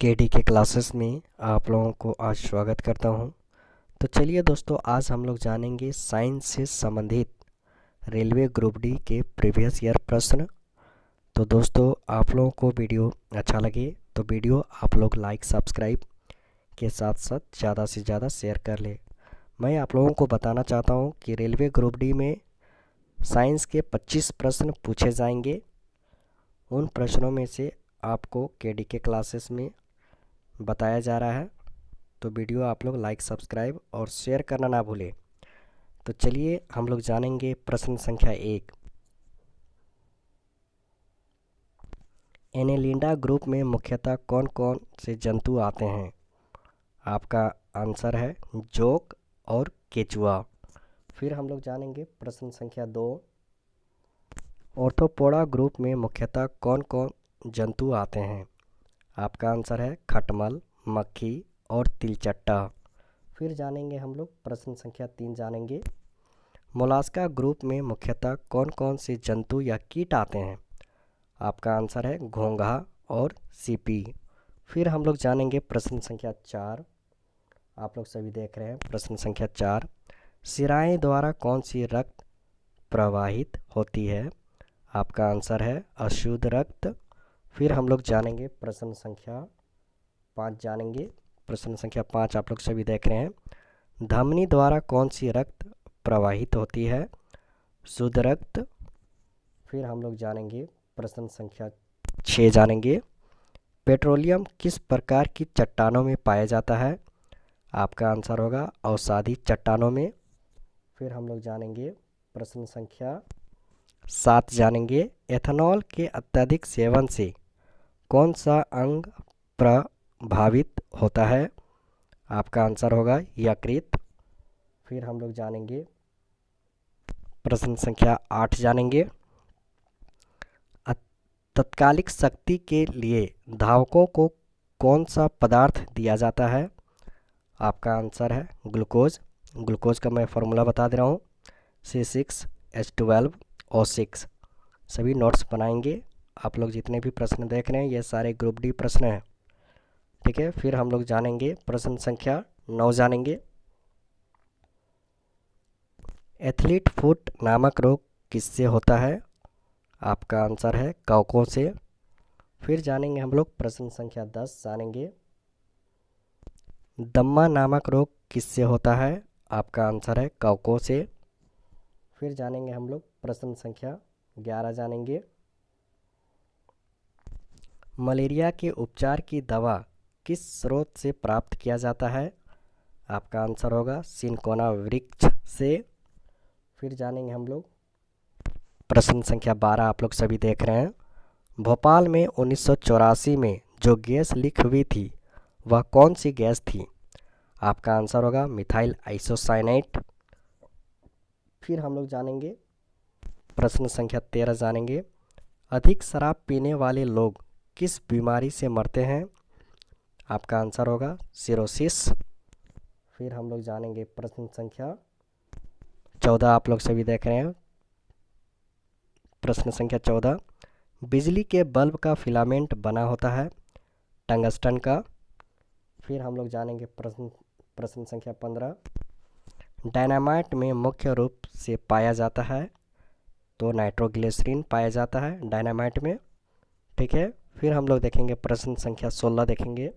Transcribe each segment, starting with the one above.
KD के classes में आप लोगों को आज स्वागत करता हूं। तो चलिए दोस्तों, आज हम लोग जानेंगे साइंस से संबंधित रेलवे ग्रुप डी के प्रीवियस ईयर प्रश्न। तो दोस्तों, आप लोगों को वीडियो अच्छा लगे तो वीडियो आप लोग लाइक सब्सक्राइब के साथ साथ ज़्यादा से ज़्यादा शेयर कर ले। मैं आप लोगों को बताना चाहता हूं कि रेलवे ग्रुप डी में साइंस के 25 प्रश्न पूछे जाएंगे। उन प्रश्नों में से आपको केडी के क्लासेस में बताया जा रहा है, तो वीडियो आप लोग लाइक सब्सक्राइब और शेयर करना ना भूलें। तो चलिए हम लोग जानेंगे प्रश्न संख्या 1। एनेलिडा ग्रुप में मुख्यतः कौन कौन से जंतु आते हैं? आपका आंसर है जोंक और केचुआ। फिर हम लोग जानेंगे प्रश्न संख्या 2। ऑर्थोपोडा ग्रुप में मुख्यतः कौन कौन जंतु आते हैं? आपका आंसर है खटमल, मक्खी और तिलचट्टा। फिर जानेंगे हम लोग प्रश्न संख्या 3 जानेंगे। मोलास्का ग्रुप में मुख्यतः कौन कौन से जंतु या कीट आते हैं? आपका आंसर है घोंघा और सीपी। फिर हम लोग जानेंगे प्रश्न संख्या 4। आप लोग सभी देख रहे हैं प्रश्न संख्या 4। शिराएं द्वारा कौन सी रक्त प्रवाहित होती है? आपका आंसर है अशुद्ध रक्त। फिर हम लोग जानेंगे प्रश्न संख्या 5 जानेंगे। प्रश्न संख्या 5 आप लोग सभी देख रहे हैं। धमनी द्वारा कौन सी रक्त प्रवाहित होती है? शुद्ध रक्त। फिर हम लोग जानेंगे प्रश्न संख्या 6 जानेंगे। पेट्रोलियम किस प्रकार की चट्टानों में पाया जाता है? आपका आंसर होगा अवसादी चट्टानों में। फिर हम लोग जानेंगे प्रश्न संख्या 7 जानेंगे। एथेनॉल के अत्यधिक सेवन से कौन सा अंग प्रभावित होता है? आपका आंसर होगा यकृत। फिर हम लोग जानेंगे प्रश्न संख्या 8 जानेंगे। तत्कालिक शक्ति के लिए धावकों को कौन सा पदार्थ दिया जाता है? आपका आंसर है ग्लूकोज। ग्लूकोज का मैं फॉर्मूला बता दे रहा हूँ, C6H12O6। सभी नोट्स बनाएंगे। आप लोग जितने भी प्रश्न देख रहे हैं ये सारे ग्रुप डी प्रश्न हैं, ठीक है। फिर हम लोग जानेंगे प्रश्न संख्या 9 जानेंगे। एथलीट फुट नामक रोग किससे होता है? आपका आंसर है कवकों से। फिर जानेंगे हम लोग प्रश्न संख्या 10 जानेंगे। दम्मा नामक रोग किससे होता है? आपका आंसर है कवकों से। फिर जानेंगे हम लोग प्रश्न संख्या 11 जानेंगे। मलेरिया के उपचार की दवा किस स्रोत से प्राप्त किया जाता है? आपका आंसर होगा सिनकोना वृक्ष से। फिर जानेंगे हम लोग प्रश्न संख्या 12 आप लोग सभी देख रहे हैं। भोपाल में 1984 में जो गैस लीक हुई थी वह कौन सी गैस थी? आपका आंसर होगा मिथाइल आइसोसाइनेट। फिर हम लोग जानेंगे प्रश्न संख्या 13 जानेंगे। अधिक शराब पीने वाले लोग किस बीमारी से मरते हैं? आपका आंसर होगा सिरोसिस। फिर हम लोग जानेंगे प्रश्न संख्या 14 आप लोग सभी देख रहे हैं। प्रश्न संख्या 14। बिजली के बल्ब का फिलामेंट बना होता है टंगस्टन का। फिर हम लोग जानेंगे प्रश्न संख्या 15। डायनामाइट में मुख्य रूप से पाया जाता है तो नाइट्रोग्लिसरीन पाया जाता है डायनामाइट में, ठीक है। फिर हम लोग देखेंगे प्रश्न संख्या 16 देखेंगे।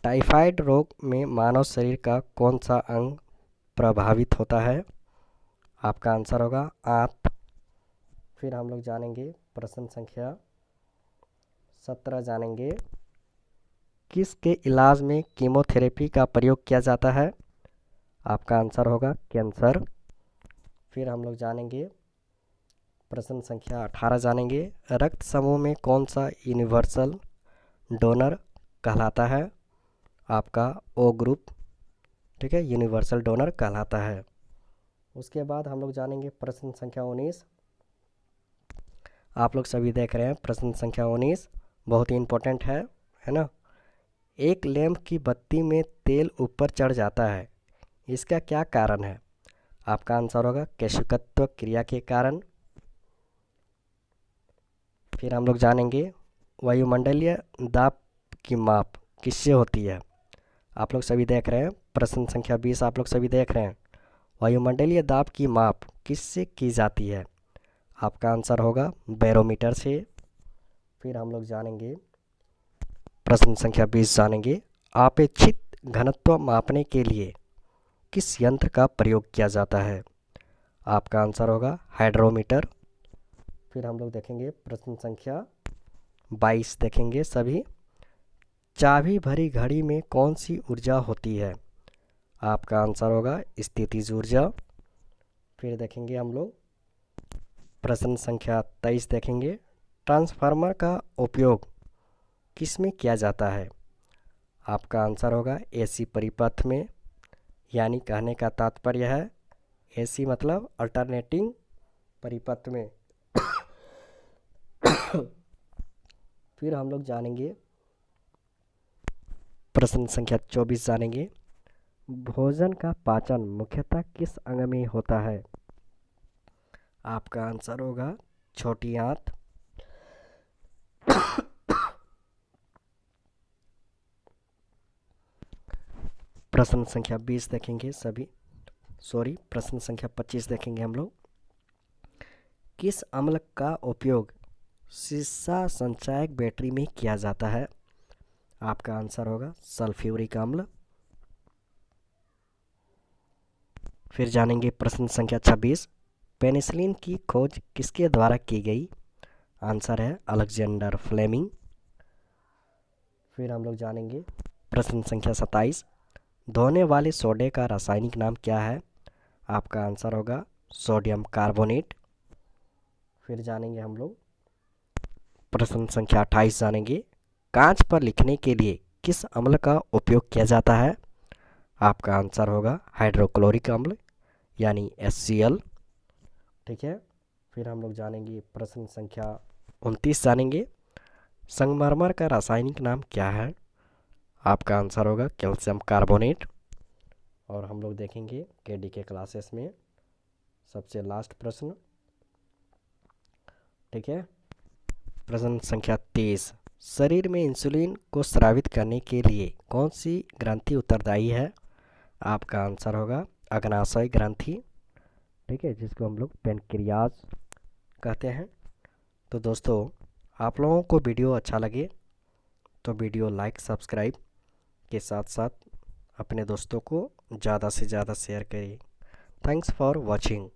टाइफाइड रोग में मानव शरीर का कौन सा अंग प्रभावित होता है? आपका आंसर होगा आंत। फिर हम लोग जानेंगे प्रश्न संख्या 17 जानेंगे। किसके इलाज में कीमोथेरेपी का प्रयोग किया जाता है? आपका आंसर होगा कैंसर। फिर हम लोग जानेंगे प्रश्न संख्या 18 जानेंगे। रक्त समूह में कौन सा यूनिवर्सल डोनर कहलाता है? आपका ओ ग्रुप, ठीक है, यूनिवर्सल डोनर कहलाता है। उसके बाद हम लोग जानेंगे प्रश्न संख्या 19। आप लोग सभी देख रहे हैं प्रश्न संख्या 19 बहुत ही इम्पोर्टेंट है ना। एक लैंप की बत्ती में तेल ऊपर चढ़ जाता है, इसका क्या कारण है? आपका आंसर होगा केशुकत्व क्रिया के कारण। फिर हम लोग जानेंगे वायुमंडलीय दाब की माप किससे होती है। आप लोग सभी देख रहे हैं प्रश्न संख्या 20 आप लोग सभी देख रहे हैं। वायुमंडलीय दाब की माप किससे की जाती है। आपका आंसर होगा बैरोमीटर से। फिर हम लोग जानेंगे प्रश्न संख्या 20 जानेंगे आपेक्षित घनत्व मापने के लिए किस यंत्र का प्रयोग किया जाता है। आपका आंसर होगा हाइड्रोमीटर। फिर हम लोग देखेंगे प्रश्न संख्या 22 देखेंगे सभी चाबी भरी घड़ी में कौन सी ऊर्जा होती है। आपका आंसर होगा स्थितिज ऊर्जा। फिर देखेंगे हम लोग प्रश्न संख्या 23 देखेंगे ट्रांसफार्मर का उपयोग किस में किया जाता है। आपका आंसर होगा एसी परिपथ में, यानी कहने का तात्पर्य है एसी मतलब अल्टरनेटिंग परिपथ में। फिर हम लोग जानेंगे प्रश्न संख्या 24 जानेंगे भोजन का पाचन मुख्यतः किस अंग में होता है। आपका आंसर होगा छोटी आंत। प्रश्न संख्या 20 देखेंगे सभी प्रश्न संख्या 25 देखेंगे हम लोग किस अम्ल का उपयोग शीशा संचायक बैटरी में किया जाता है। आपका आंसर होगा सल्फ्यूरिक अम्ल। फिर जानेंगे प्रश्न संख्या 26 पेनिसिलिन की खोज किसके द्वारा की गई। आंसर है अलेक्जेंडर फ्लेमिंग। फिर हम लोग जानेंगे प्रश्न संख्या 27 धोने वाले सोडे का रासायनिक नाम क्या है। आपका आंसर होगा सोडियम कार्बोनेट। फिर जानेंगे हम लोग प्रश्न संख्या 28 जानेंगे कांच पर लिखने के लिए किस अम्ल का उपयोग किया जाता है। आपका आंसर होगा हाइड्रोक्लोरिक अम्ल यानी HCl। ठीक है। फिर हम लोग जानेंगे प्रश्न संख्या 29 जानेंगे संगमरमर का रासायनिक नाम क्या है। आपका आंसर होगा कैल्शियम कार्बोनेट। और हम लोग देखेंगे केडी के क्लासेस में सबसे लास्ट प्रश्न। ठीक है। प्रश्न संख्या 23 शरीर में इंसुलिन को स्रावित करने के लिए कौन सी ग्रंथि उत्तरदायी है। आपका आंसर होगा अग्नाशय ग्रंथि। ठीक है, जिसको हम लोग पेनक्रियाज कहते हैं। तो दोस्तों आप लोगों को वीडियो अच्छा लगे तो वीडियो लाइक सब्सक्राइब के साथ साथ अपने दोस्तों को ज़्यादा से ज़्यादा शेयर करिए। Thanks for watching.